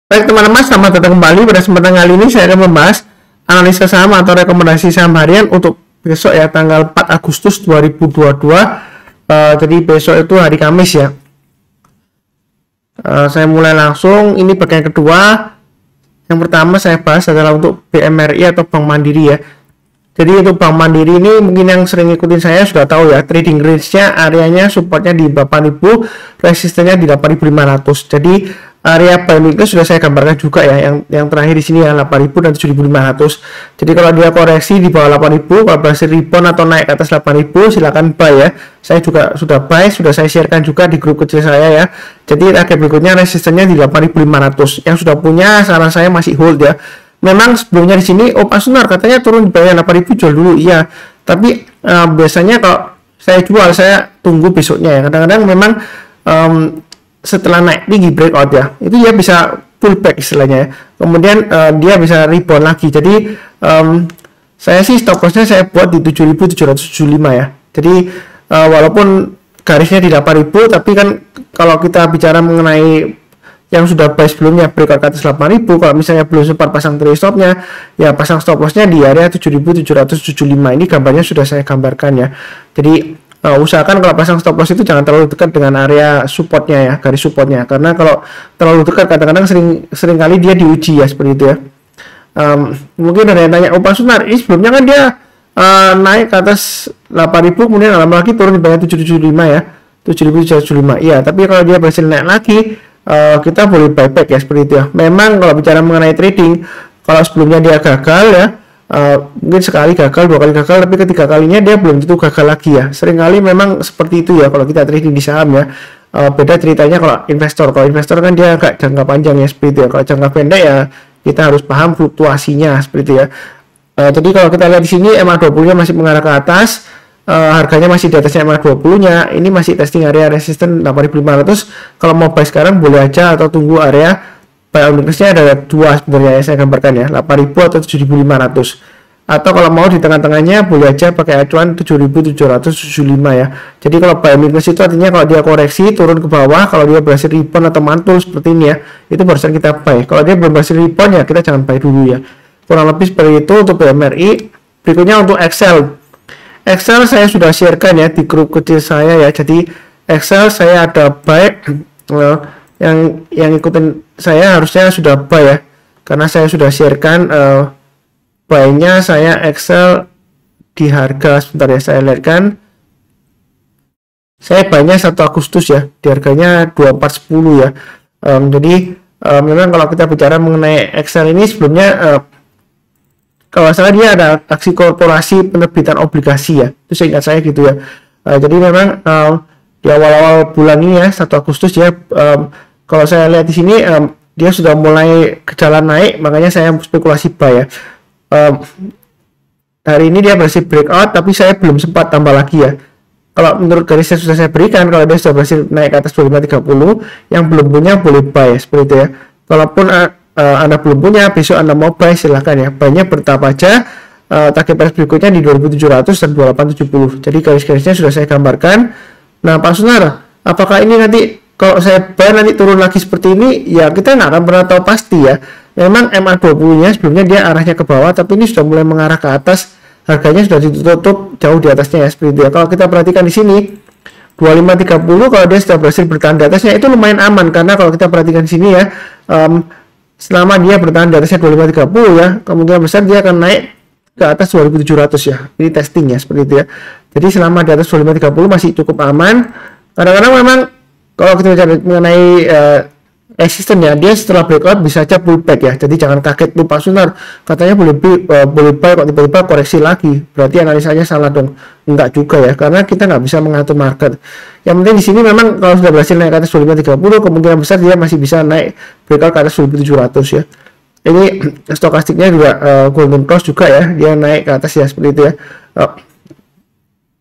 Baik teman-teman, selamat datang kembali. Pada kesempatan kali ini saya akan membahas analisa saham atau rekomendasi saham harian untuk besok ya, tanggal 4 Agustus 2022. Jadi besok itu hari Kamis ya. Saya mulai langsung. Ini bagian kedua. Yang pertama saya bahas adalah untuk BMRI atau Bank Mandiri ya. Jadi untuk Bank Mandiri ini mungkin yang sering ikutin saya sudah tahu ya, trading range-nya, areanya supportnya di 8.000, resistennya di 8.500. Jadi area buy weakness sudah saya gambarkan juga ya, yang terakhir di sini ya 8.000 dan 7.500. Jadi kalau dia koreksi di bawah 8.000, kalau berhasil rebound atau naik ke atas 8.000 silakan buy ya. Saya juga sudah buy, sudah saya sharekan juga di grup kecil saya ya. Jadi target berikutnya resistennya di 8.500. Yang sudah punya saran saya masih hold ya. Memang sebelumnya di sini Pak Sunar katanya turun di bawah 8.000 jual dulu, iya. Tapi biasanya kalau saya jual saya tunggu besoknya ya. Kadang-kadang memang setelah naik tinggi breakout ya, itu dia bisa pullback istilahnya ya. Kemudian dia bisa rebound lagi. Jadi saya sih stop lossnya saya buat di 7.775 ya. Jadi walaupun garisnya di 8.000, tapi kan kalau kita bicara mengenai yang sudah buy sebelumnya breakout ke atas 8.000, kalau misalnya belum sempat pasang trailing stopnya ya, pasang stop lossnya di area 7.775. Ini gambarnya sudah saya gambarkan ya. Jadi usahakan kalau pasang stop loss itu jangan terlalu dekat dengan area supportnya ya, garis supportnya, karena kalau terlalu dekat kadang-kadang sering kali dia diuji ya, seperti itu ya. Mungkin ada yang tanya, Pak Sunar, ini sebelumnya kan dia naik ke atas 8.000 kemudian lama lagi turun di bawah 775 ya, 7.775. Iya, tapi kalau dia berhasil naik lagi, kita boleh buyback ya, seperti itu ya. Memang kalau bicara mengenai trading, kalau sebelumnya dia gagal ya, mungkin sekali gagal, 2 kali gagal, tapi ketiga kalinya dia belum tentu gagal lagi ya. Seringkali memang seperti itu ya kalau kita trading di saham ya. Beda ceritanya kalau investor. Kalau investor kan dia agak jangka panjang ya, seperti itu ya. Kalau jangka pendek ya kita harus paham fluktuasinya, seperti itu ya. Jadi kalau kita lihat di sini MA20-nya masih mengarah ke atas. Harganya masih di atasnya MA20-nya. Ini masih testing area resisten 8.500. Kalau mau buy sekarang boleh aja, atau tunggu area buy weakness-nya ada dua sebenarnya ya, saya gambarkan ya, 8.000 atau 7.500. Atau kalau mau di tengah-tengahnya boleh aja pakai acuan 7.775 ya. Jadi kalau buy weakness itu artinya kalau dia koreksi turun ke bawah, kalau dia berhasil rebound atau mantul seperti ini ya, itu barusan kita buy. Kalau dia belum berhasil rebound ya kita jangan buy dulu ya. Kurang lebih seperti itu untuk BMRI. Berikutnya untuk Excel saya sudah sharekan ya di grup kecil saya ya. Jadi Excel saya ada buy, yang ikutin saya harusnya sudah buy ya, karena saya sudah sharekan buy-nya. Saya Excel di harga, sebentar ya saya lihatkan, saya buy-nya 1 Agustus ya, di harganya 2410 ya. Jadi memang kalau kita bicara mengenai Excel ini sebelumnya, kalau salah dia ada aksi korporasi penerbitan obligasi ya, itu seingat saya gitu ya. Jadi memang di awal-awal bulan ini ya, 1 Agustus ya, kalau saya lihat di sini dia sudah mulai ke jalan naik, makanya saya spekulasi buy ya. Hari ini dia berhasil breakout, tapi saya belum sempat tambah lagi ya. Kalau menurut garis yang sudah saya berikan, kalau dia sudah berhasil naik ke atas 2530, yang belum punya boleh buy seperti itu ya. Kalaupun Anda belum punya, besok Anda mau buy silahkan ya, buy-nya bertahap aja. Target price berikutnya di 2700 dan 2870. Jadi garis-garisnya sudah saya gambarkan. Nah Pak Sunar, apakah ini nanti kalau saya buy nanti turun lagi seperti ini? Ya kita nggak akan pernah tahu pasti ya. Memang MA20-nya sebelumnya dia arahnya ke bawah, tapi ini sudah mulai mengarah ke atas. Harganya sudah ditutup jauh di atasnya ya, seperti itu ya. Kalau kita perhatikan di sini 2530, kalau dia sudah berhasil bertahan di atasnya itu lumayan aman, karena kalau kita perhatikan di sini ya, selama dia bertahan di atasnya 2530 ya, kemungkinan besar dia akan naik ke atas 2700 ya. Ini testing ya, seperti itu ya. Jadi selama di atas 2530 masih cukup aman. Kadang-kadang memang kalau kita bicara mengenai resisten ya, dia setelah breakout bisa aja pullback ya. Jadi jangan kaget, Pak Sunar katanya boleh buy kok tiba-tiba koreksi lagi, berarti analisanya salah dong. Enggak juga ya, karena kita nggak bisa mengatur market. Yang penting di sini memang kalau sudah berhasil naik ke atas 2530, kemungkinan besar dia masih bisa naik breakout ke atas 1700 ya. Ini stokastiknya juga golden cross juga ya, dia naik ke atas ya, seperti itu ya.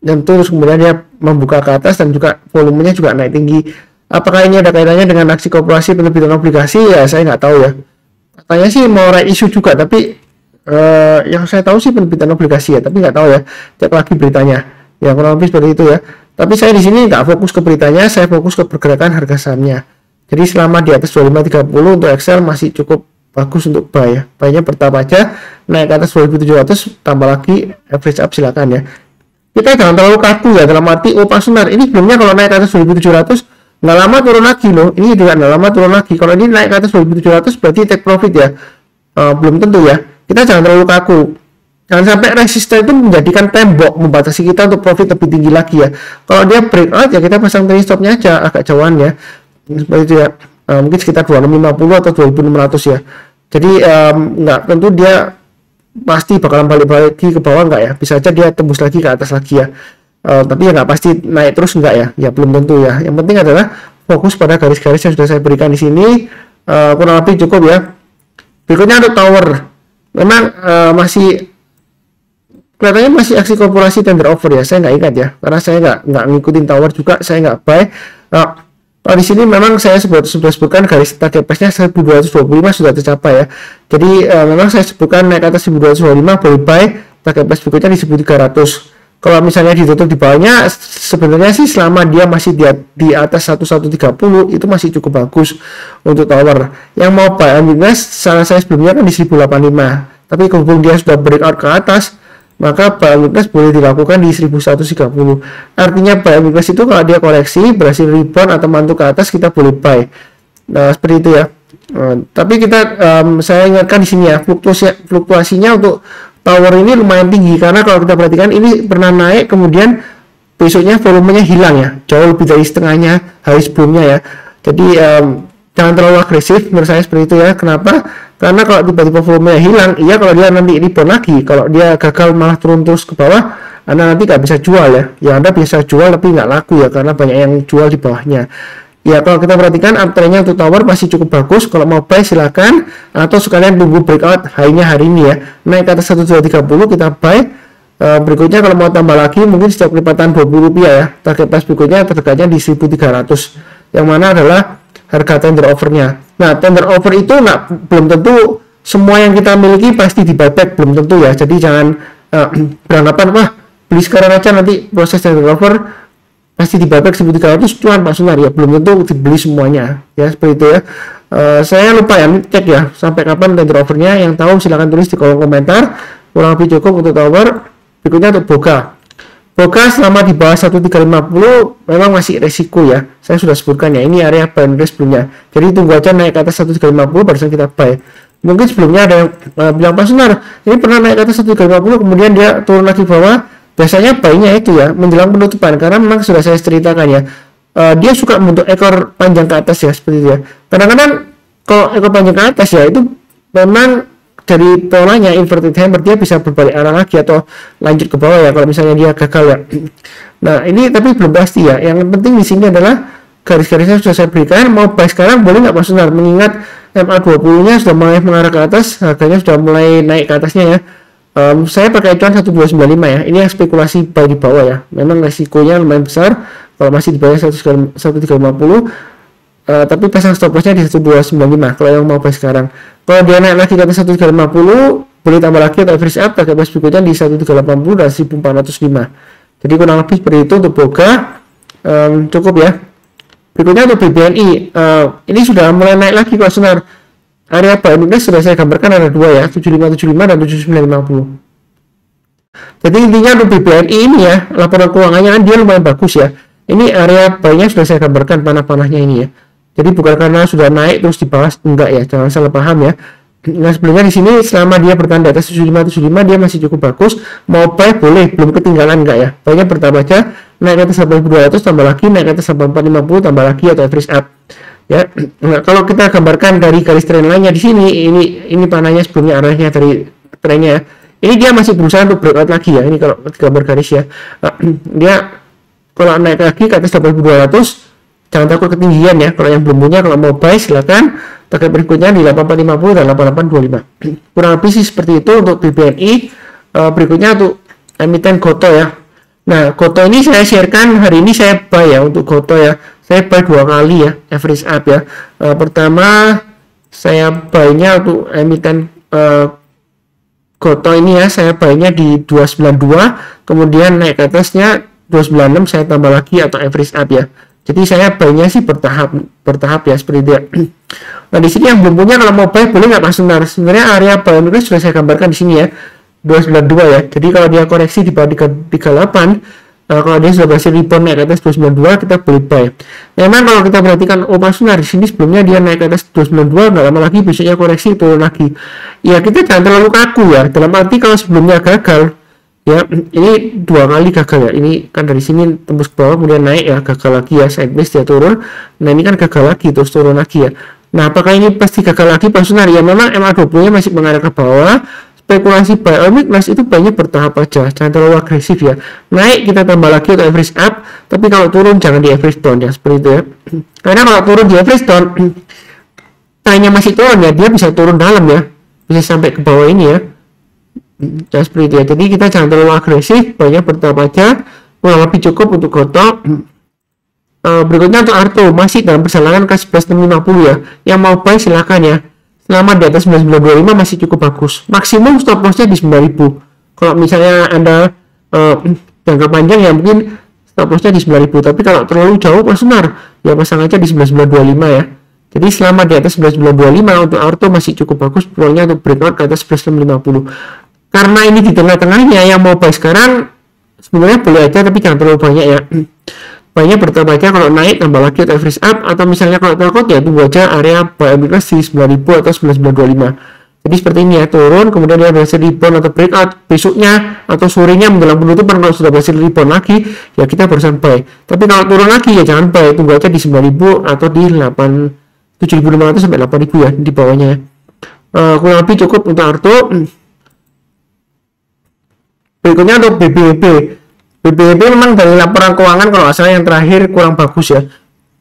Dan terus kemudian dia membuka ke atas dan juga volumenya juga naik tinggi. Apakah ini ada kaitannya dengan aksi korporasi penerbitan obligasi? Ya saya nggak tahu ya. Katanya sih mau right issue juga, tapi yang saya tahu sih penerbitan obligasi ya, tapi nggak tahu ya. Cek lagi beritanya. Ya kurang lebih seperti itu ya. Tapi saya di sini nggak fokus ke beritanya, saya fokus ke pergerakan harga sahamnya. Jadi selama di atas 2530 untuk Excel masih cukup bagus untuk buy ya. Buy-nya pertama aja naik ke atas 2700 tambah lagi average up silakan ya. Kita jangan terlalu kaku ya, dalam arti Pak Sunar ini sebelumnya kalau naik ke atas 2700 nggak lama turun lagi loh, ini juga nggak lama turun lagi. Kalau ini naik ke atas 2700 berarti take profit ya. Belum tentu ya, kita jangan terlalu kaku, jangan sampai resisten itu menjadikan tembok membatasi kita untuk profit lebih tinggi lagi ya. Kalau dia breakout ya kita pasang trailing stopnya aja agak jauhan ya, seperti itu ya. Mungkin sekitar 2650 atau 2600 ya. Jadi nggak tentu dia pasti bakalan balik lagi ke bawah, nggak ya, bisa aja dia tembus lagi ke atas lagi ya. Tapi ya nggak pasti naik terus, nggak ya, ya belum tentu ya. Yang penting adalah fokus pada garis-garis yang sudah saya berikan di sini, kurang lebih cukup ya. Berikutnya ada tower, memang masih kelihatannya masih aksi korporasi tender offer ya. Saya nggak ingat ya, karena saya nggak ngikutin tower juga, saya nggak buy. Di sini memang saya sudah sebutkan garis target price-nya 1225 sudah tercapai ya. Jadi memang saya sebutkan naik ke atas 1225 boleh buy, target price berikutnya di 1300. Kalau misalnya ditutup di bawahnya, sebenarnya sih selama dia masih di atas 1130 itu masih cukup bagus untuk tower. Yang mau buy ambil saran saya sebelumnya kan di 1085, tapi kemudian dia sudah breakout ke atas, maka buy ambil boleh dilakukan di 1130. Artinya buy ambil itu kalau dia koreksi berhasil rebound atau mantul ke atas, kita boleh buy. Nah seperti itu ya. Tapi kita saya ingatkan di sini ya, fluktuasinya untuk tower ini lumayan tinggi, karena kalau kita perhatikan ini pernah naik kemudian besoknya volumenya hilang ya, jauh lebih dari setengahnya hari sebelumnya ya. Jadi jangan terlalu agresif menurut saya seperti itu ya. Kenapa? Karena kalau tiba-tiba volumenya hilang, iya kalau dia nanti rebound lagi, kalau dia gagal malah turun terus ke bawah, Anda nanti nggak bisa jual ya. Ya Anda bisa jual tapi nggak laku ya, karena banyak yang jual di bawahnya. Ya kalau kita perhatikan uptrendnya untuk tower masih cukup bagus. Kalau mau buy silakan, atau sekalian tunggu breakout high-nya hari ini ya, naik ke atas 1230 kita buy. Berikutnya kalau mau tambah lagi mungkin setiap kelipatan Rp20 ya, target price berikutnya terdekatnya di 1300, yang mana adalah harga tender offernya. Nah tender offer itu belum tentu semua yang kita miliki pasti di buyback, belum tentu ya. Jadi jangan beranggapan wah beli sekarang aja nanti proses tender offer pasti di buyback 1300 cuan Pak Sunar ya, belum tentu dibeli semuanya ya, seperti itu ya. Saya lupa ya cek ya sampai kapan tender offernya, yang tahu silahkan tulis di kolom komentar. Kurang lebih cukup untuk tower. Berikutnya untuk Boga selama di bawah 1350 memang masih resiko ya, saya sudah sebutkan ya, ini area buy and sebelumnya, jadi tunggu aja naik ke atas 1350 barusan kita buy. Mungkin sebelumnya ada yang bilang Pak Sunar ini pernah naik ke atas 1350 kemudian dia turun lagi bawah. Biasanya buy-nya itu ya menjelang penutupan, karena memang sudah saya ceritakan ya, dia suka membentuk ekor panjang ke atas ya, seperti itu ya. Kadang-kadang kalau ekor panjang ke atas ya itu memang dari polanya inverted hammer, dia bisa berbalik arah lagi atau lanjut ke bawah ya kalau misalnya dia gagal ya. Nah ini tapi belum pasti ya. Yang penting di sini adalah garis-garisnya sudah saya berikan. Mau buy sekarang boleh nggak Mas Sunar, mengingat MA20-nya sudah mulai mengarah ke atas, harganya sudah mulai naik ke atasnya ya. Saya pakai acuan 1295 ya, ini yang spekulasi buy di bawah ya, memang resikonya lumayan besar kalau masih di bawah 1350, tapi pasang stop lossnya di 1295 kalau yang mau buy sekarang. Kalau dia naik lagi ke atas 1350 boleh tambah lagi atau average up, target price berikutnya di 1380 dan 1405. Jadi kurang lebih seperti itu untuk Boga. Cukup ya. Berikutnya untuk BBNI, ini sudah mulai naik lagi Pak Sunar. Area buy index sudah saya gambarkan ada dua ya, 7575 dan 7950. Jadi intinya untuk BBNI ini ya, laporan keuangannya kan dia lumayan bagus ya. Ini area buy-nya sudah saya gambarkan panah-panahnya ini ya. Jadi bukan karena sudah naik terus di bawah, enggak ya, jangan salah paham ya. Nah sebelumnya di sini selama dia bertahan di atas 7575 dia masih cukup bagus. Mau buy boleh, belum ketinggalan enggak ya. Buy-nya pertama aja naik ke atas 8200 tambah lagi, naik ke atas 8450 tambah lagi atau average up. Ya, nah, kalau kita gambarkan dari garis trend lainnya di sini, ini panahnya sebelumnya arahnya dari trennya ya. Ini dia masih berusaha untuk breakout lagi ya. Ini kalau gambar garis ya, dia kalau naik lagi ke atas 8200 jangan takut ketinggian ya. Kalau yang belum punya, kalau mau buy silakan. Target berikutnya di 8450 dan 8825. Kurang lebih sih seperti itu untuk BBNI. Berikutnya untuk emiten Goto ya. Nah Goto ini saya sharekan hari ini, saya buy ya untuk Goto ya. Saya buy dua kali ya, average up ya. Pertama saya buy-nya untuk emiten Goto ini ya, saya buy-nya di 292, kemudian naik ke atasnya 296, saya tambah lagi atau average up ya. Jadi saya buy-nya sih bertahap ya seperti itu ya. Nah di sini yang belum punya kalau mau buy boleh nggak Mas Sunar? Sebenarnya area buy ini sudah saya gambarkan di sini ya, 292 ya. Jadi kalau dia koreksi di bawah 38, kalau dia sudah berhasil rebound naik ke atas 292, kita boleh buy. Memang kalau kita perhatikan Mas Sunar di sini sebelumnya dia naik ke atas 292, nggak lama lagi besoknya koreksi turun lagi. Ya kita jangan terlalu kaku ya. Dalam arti kalau sebelumnya gagal ya, ini 2 kali gagal ya, ini kan dari sini tembus ke bawah kemudian naik ya, gagal lagi ya, sideways dia turun. Nah ini kan gagal lagi terus turun lagi ya. Nah apakah ini pasti gagal lagi Pak Sunar? Ya memang MA20 nya masih mengarah ke bawah. Spekulasi buy on weakness itu banyak bertahap aja, jangan terlalu agresif ya. Naik kita tambah lagi atau average up, tapi kalau turun jangan di average down ya, seperti itu ya. Karena kalau turun di average down, trennya masih turun ya, dia bisa turun dalam ya, bisa sampai ke bawah ini ya. Ya seperti itu ya. Jadi kita jangan terlalu agresif, banyak bertahap aja, kurang lebih cukup untuk gotok. Berikutnya untuk Arto masih dalam perjalanan ke 11.650 ya. Yang mau buy silakan ya. Selama di atas 9925 masih cukup bagus. Maksimum stop lossnya di 9000. Kalau misalnya Anda jangka panjang ya mungkin stop lossnya di 9000. Tapi kalau terlalu jauh Mas Sunar ya pasang aja di 9925 ya. Jadi selama di atas 9925 untuk Arto masih cukup bagus. Peluangnya untuk breakout ke atas 19550. Karena ini di tengah-tengahnya, yang mau buy sekarang sebenarnya boleh aja tapi jangan terlalu banyak ya. Banyak bertambah aja, kalau naik tambah lagi atau average up, atau misalnya kalau takut ya tunggu aja area buy weakness di 9000 atau 9925. Jadi seperti ini ya, turun kemudian dia berhasil rebound atau breakout besoknya atau sorenya menjelang penutupan, kalau sudah berhasil rebound lagi ya kita barusan buy. Tapi kalau turun lagi ya jangan buy, tunggu aja di 9000 atau di 7500 sampai 8000 ya di bawahnya. Kurang lebih cukup untuk Arto. Berikutnya untuk BBB. BBB memang dari laporan keuangan kalau nggak salah yang terakhir kurang bagus ya,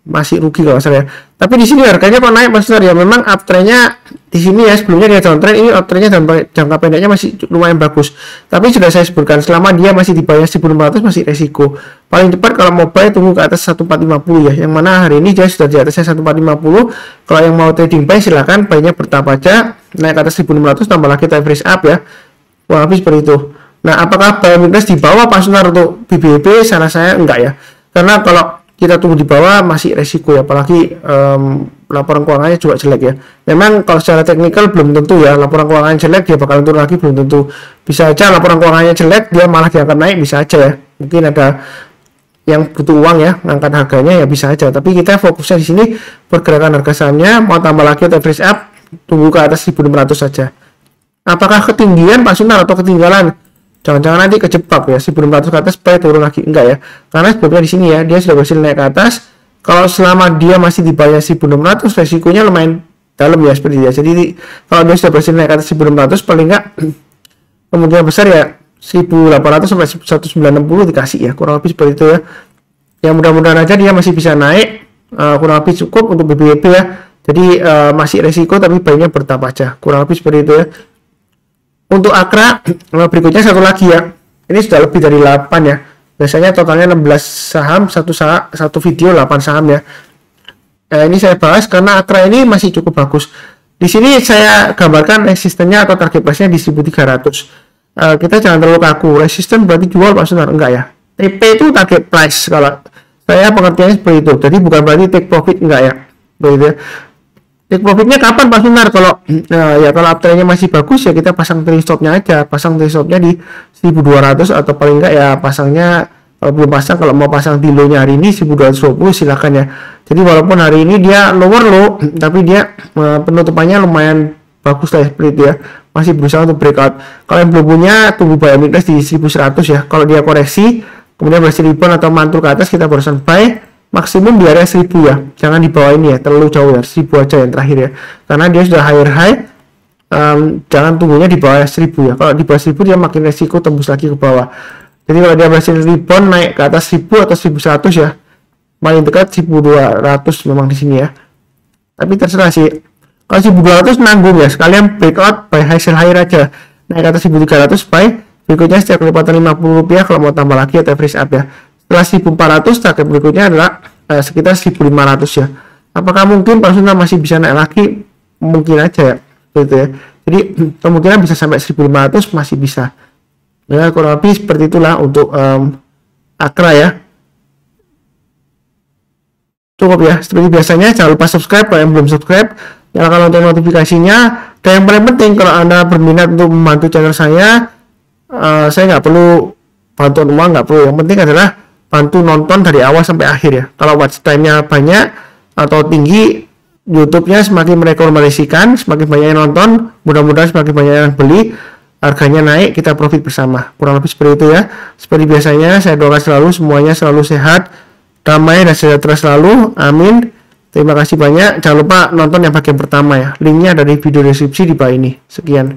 masih rugi kalau nggak salah ya. Tapi di sini harganya kok naik Mas Sunar ya, memang uptrendnya di sini ya, sebelumnya dia downtrend, ini uptrendnya jangka pendeknya masih lumayan bagus. Tapi sudah saya sebutkan selama dia masih di bawah 1.400 masih resiko. Paling cepat kalau mau buy tunggu ke atas 1450 ya, yang mana hari ini dia sudah di atasnya 1450. Kalau yang mau trading buy silakan, buy-nya bertahap aja, naik ke atas 1600 tambah lagi average up ya. Wah habis seperti itu. Nah, apakah buy weakness di bawah Pak Sunar untuk BBB? Saran saya enggak ya. Karena kalau kita tunggu di bawah masih resiko ya, apalagi laporan keuangannya juga jelek ya. Memang kalau secara teknikal belum tentu ya, laporan keuangannya jelek dia bakal turun lagi belum tentu. Bisa aja laporan keuangannya jelek dia malah diangkat naik, bisa aja ya. Mungkin ada yang butuh uang ya, ngangkat harganya ya bisa aja. Tapi kita fokusnya di sini pergerakan harga sahamnya, mau tambah lagi atau average up, tunggu ke atas 1600 saja. Apakah ketinggian Pak Sunar atau ketinggalan? Jangan-jangan nanti kejebak ya, 1600 ke atas supaya turun lagi, enggak ya. Karena sebelumnya di sini ya, dia sudah berhasil naik ke atas. Kalau selama dia masih di bawah 1600, resikonya lumayan dalam ya seperti itu ya. Jadi kalau dia sudah berhasil naik ke atas 1600, paling enggak kemungkinan besar ya 1800 sampai 1960 dikasih ya, kurang lebih seperti itu ya. Yang mudah-mudahan aja dia masih bisa naik, kurang lebih cukup untuk BBB ya. Jadi masih resiko tapi baiknya bertambah aja, kurang lebih seperti itu ya. Untuk Akra berikutnya satu lagi ya, ini sudah lebih dari 8 ya, biasanya totalnya 16 saham, satu video 8 saham ya. Ini saya bahas karena Akra ini masih cukup bagus. Di sini saya gambarkan resistennya atau target price-nya di 1300. Kita jangan terlalu kaku, resisten berarti jual Pak Sunar, enggak ya. TP itu target price, kalau saya pengertiannya seperti itu, jadi bukan berarti take profit, enggak ya, begitu ya. Take profitnya kapan Pak Sunar? Kalau ya kalau uptrendnya masih bagus ya kita pasang trailing stopnya aja, pasang trailing stopnya di 1200 atau paling enggak ya pasangnya, kalau belum pasang, kalau mau pasang di low-nya hari ini 1220 silakan ya. Jadi walaupun hari ini dia lower low tapi dia penutupannya lumayan bagus lah ya, seperti itu ya, masih berusaha untuk breakout. Kalau yang belum punya tunggu buy weakness di 1100 ya. Kalau dia koreksi kemudian berhasil rebound atau mantul ke atas kita barusan buy. Maksimum di area 1000 ya, jangan di bawah ini ya, terlalu jauh ya, 1000 aja yang terakhir ya, karena dia sudah higher high. Jangan tunggunya di bawah 1000 ya, kalau di bawah 1000 dia makin resiko tembus lagi ke bawah. Jadi kalau dia berhasil rebound naik ke atas 1000 atau 1100 ya, paling dekat 1200 memang di sini ya, tapi terserah sih. Kalau 1200 nanggung ya, sekalian breakout buy high sell higher aja, naik ke atas 1300 buy, berikutnya setiap kelipatan Rp50 kalau mau tambah lagi atau average up ya. Setelah 1400 target berikutnya adalah sekitar 1500 ya. Apakah mungkin Pak Sunar masih bisa naik lagi? Mungkin aja ya, gitu ya. Jadi kemungkinan bisa sampai 1500 masih bisa. Ya kurang lebih seperti itulah untuk Akra ya. Cukup ya, seperti biasanya jangan lupa subscribe kalau yang belum subscribe, nyalakan lonceng notifikasinya. Dan yang paling penting, kalau Anda berminat untuk membantu channel saya nggak perlu bantuan uang, nggak perlu. Yang penting adalah bantu nonton dari awal sampai akhir ya. Kalau watch time-nya banyak atau tinggi, YouTube-nya semakin merekomendasikan, semakin banyak yang nonton, mudah-mudahan semakin banyak yang beli, harganya naik, kita profit bersama. Kurang lebih seperti itu ya. Seperti biasanya, saya doakan selalu semuanya selalu sehat, damai dan sejahtera selalu. Amin. Terima kasih banyak. Jangan lupa nonton yang bagian pertama ya. Linknya dari video deskripsi di bawah ini. Sekian.